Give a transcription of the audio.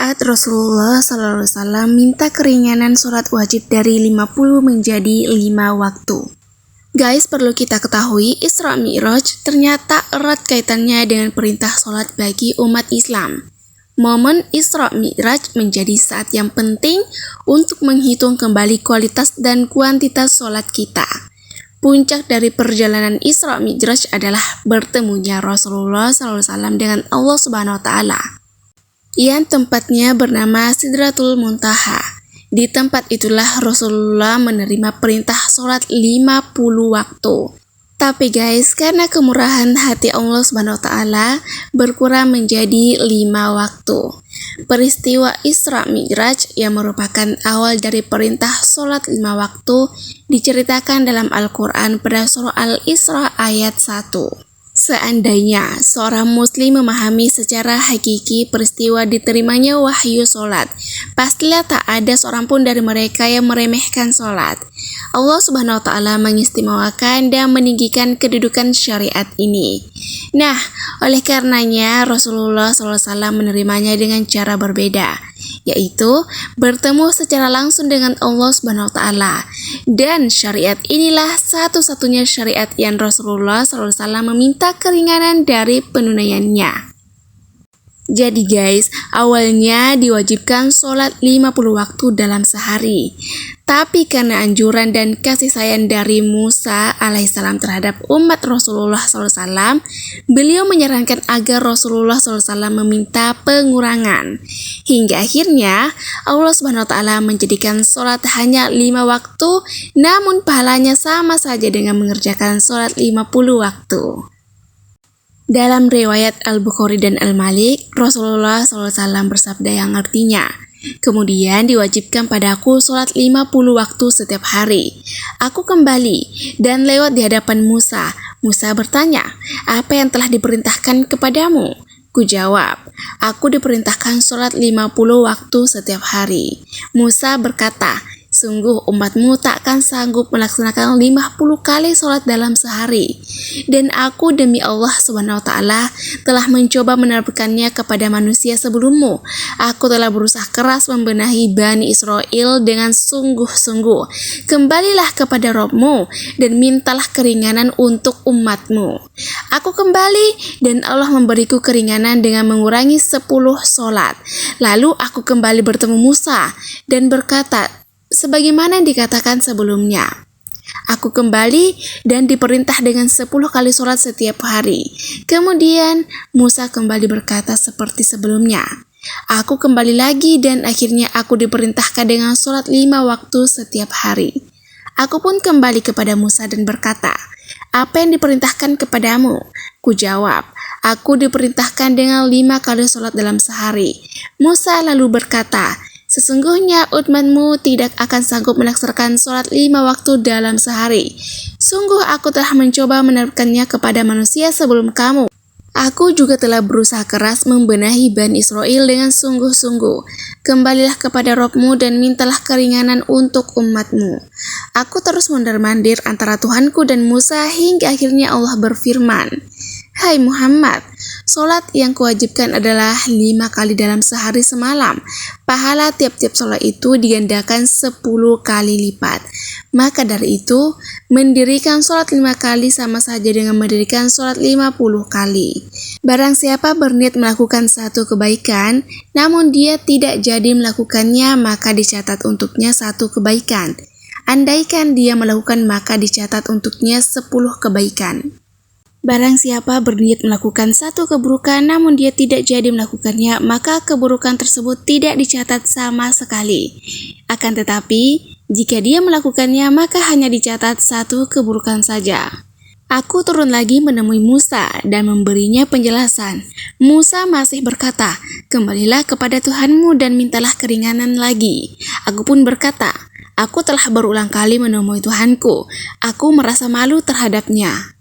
saat Rasulullah SAW minta keringanan sholat wajib dari 50 menjadi 5 waktu. Guys, perlu kita ketahui Isra Mi'raj ternyata erat kaitannya dengan perintah sholat bagi umat Islam. Momen Isra Mi'raj menjadi saat yang penting untuk menghitung kembali kualitas dan kuantitas sholat kita. Puncak dari perjalanan Isra Mi'raj adalah bertemunya Rasulullah SAW dengan Allah Subhanahu wa Ta'ala, yang tempatnya bernama Sidratul Muntaha. Di tempat itulah Rasulullah menerima perintah sholat 50 waktu. Tapi guys, karena kemurahan hati Allah Subhanahu wa Ta'ala berkurang menjadi 5 waktu. Peristiwa Isra Mi'raj yang merupakan awal dari perintah sholat 5 waktu diceritakan dalam Al-Quran pada surah Al-Isra ayat 1. Seandainya seorang muslim memahami secara hakiki peristiwa diterimanya wahyu sholat, pastilah tak ada seorang pun dari mereka yang meremehkan sholat. Allah Subhanahu wa Ta'ala mengistimewakan dan meninggikan kedudukan syariat ini. Nah, oleh karenanya Rasulullah SAW menerimanya dengan cara berbeda, yaitu bertemu secara langsung dengan Allah Subhanahu wa Ta'ala. Dan syariat inilah satu-satunya syariat yang Rasulullah SAW meminta keringanan dari penunaiannya. Jadi guys, awalnya diwajibkan sholat 50 waktu dalam sehari. Tapi karena anjuran dan kasih sayang dari Musa alaihissalam terhadap umat Rasulullah SAW, beliau menyarankan agar Rasulullah SAW meminta pengurangan. Hingga akhirnya Allah Subhanahu wa Ta'ala menjadikan sholat hanya 5 waktu, namun pahalanya sama saja dengan mengerjakan sholat 50 waktu. Dalam riwayat Al-Bukhari dan Al-Malik, Rasulullah SAW bersabda yang artinya, "Kemudian diwajibkan padaku sholat 50 waktu setiap hari. Aku kembali dan lewat di hadapan Musa. Musa bertanya, 'Apa yang telah diperintahkan kepadamu?' Kujawab, 'Aku diperintahkan sholat 50 waktu setiap hari.' Musa berkata, 'Sungguh umatmu takkan sanggup melaksanakan 50 kali sholat dalam sehari. Dan aku demi Allah Subhanahu wa Ta'ala telah mencoba menerapkannya kepada manusia sebelummu. Aku telah berusaha keras membenahi Bani Israel dengan sungguh-sungguh. Kembalilah kepada Rabbmu dan mintalah keringanan untuk umatmu.' Aku kembali dan Allah memberiku keringanan dengan mengurangi 10 sholat. Lalu aku kembali bertemu Musa dan berkata, sebagaimana dikatakan sebelumnya, aku kembali dan diperintah dengan 10 kali sholat setiap hari. Kemudian Musa kembali berkata seperti sebelumnya. Aku kembali lagi dan akhirnya aku diperintahkan dengan sholat 5 waktu setiap hari. Aku pun kembali kepada Musa dan berkata, 'Apa yang diperintahkan kepadamu?' Kujawab, 'Aku diperintahkan dengan 5 kali sholat dalam sehari.' Musa lalu berkata, 'Sesungguhnya umatmu tidak akan sanggup melaksanakan sholat 5 waktu dalam sehari. Sungguh aku telah mencoba menerapkannya kepada manusia sebelum kamu. Aku juga telah berusaha keras membenahi Bani Israel dengan sungguh-sungguh. Kembalilah kepada Rabbmu dan mintalah keringanan untuk umatmu.' Aku terus mondar-mandir antara Tuhanku dan Musa hingga akhirnya Allah berfirman, 'Hai Muhammad, sholat yang kuwajibkan adalah 5 kali dalam sehari semalam. Pahala tiap-tiap sholat itu digandakan 10 kali lipat. Maka dari itu, mendirikan sholat 5 kali sama saja dengan mendirikan sholat 50 kali. Barang siapa berniat melakukan satu kebaikan, namun dia tidak jadi melakukannya, maka dicatat untuknya 1 kebaikan. Andaikan dia melakukan, maka dicatat untuknya 10 kebaikan. Barang siapa berniat melakukan satu keburukan namun dia tidak jadi melakukannya, maka keburukan tersebut tidak dicatat sama sekali. Akan tetapi, jika dia melakukannya maka hanya dicatat 1 keburukan saja. Aku turun lagi menemui Musa dan memberinya penjelasan. Musa masih berkata, 'Kembalilah kepada Tuhanmu dan mintalah keringanan lagi.' Aku pun berkata, 'Aku telah berulang kali menemui Tuhanku. Aku merasa malu terhadapnya.'